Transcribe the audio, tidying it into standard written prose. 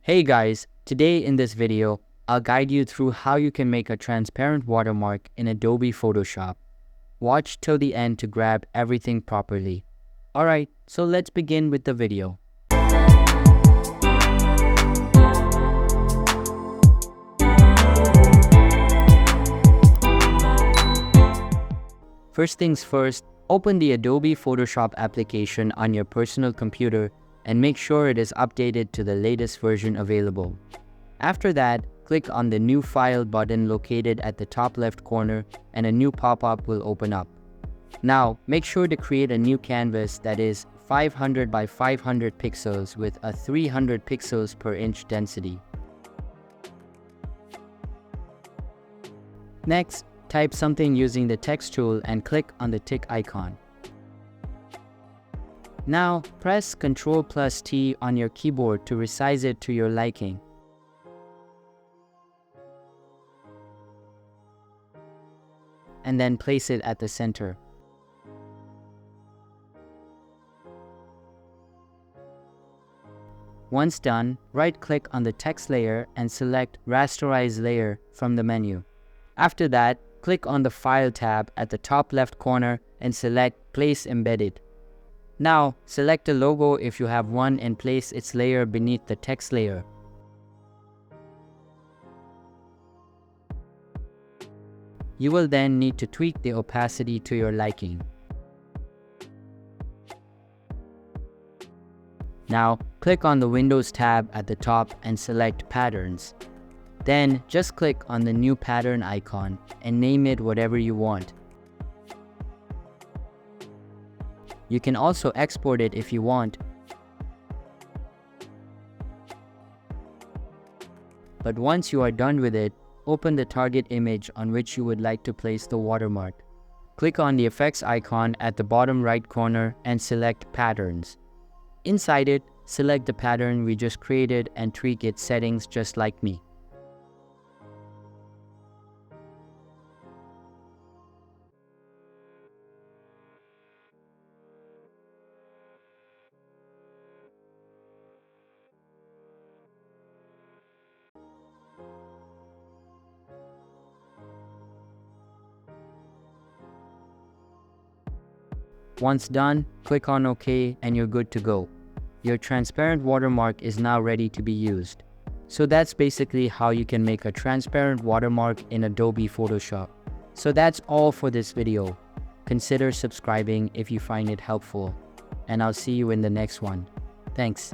Hey guys, today in this video, I'll guide you through how you can make a transparent watermark in Adobe Photoshop. Watch till the end to grab everything properly. Alright, so let's begin with the video. First things first, open the Adobe Photoshop application on your personal computer and make sure it is updated to the latest version available. After that, click on the New File button located at the top left corner and a new pop-up will open up. Now, make sure to create a new canvas that is 500 by 500 pixels with a 300 pixels per inch density. Next, type something using the text tool and click on the tick icon. Now, press Ctrl+T on your keyboard to resize it to your liking. And then place it at the center. Once done, right-click on the text layer and select Rasterize Layer from the menu. After that, click on the File tab at the top left corner and select Place Embedded. Now, select a logo if you have one and place its layer beneath the text layer. You will then need to tweak the opacity to your liking. Now, click on the Windows tab at the top and select Patterns. Then, just click on the new pattern icon and name it whatever you want. You can also export it if you want. But once you are done with it, open the target image on which you would like to place the watermark. Click on the effects icon at the bottom right corner and select Patterns. Inside it, select the pattern we just created and tweak its settings just like me. Once done, click on OK and you're good to go. Your transparent watermark is now ready to be used. So that's basically how you can make a transparent watermark in Adobe Photoshop. So that's all for this video. Consider subscribing if you find it helpful. And I'll see you in the next one. Thanks.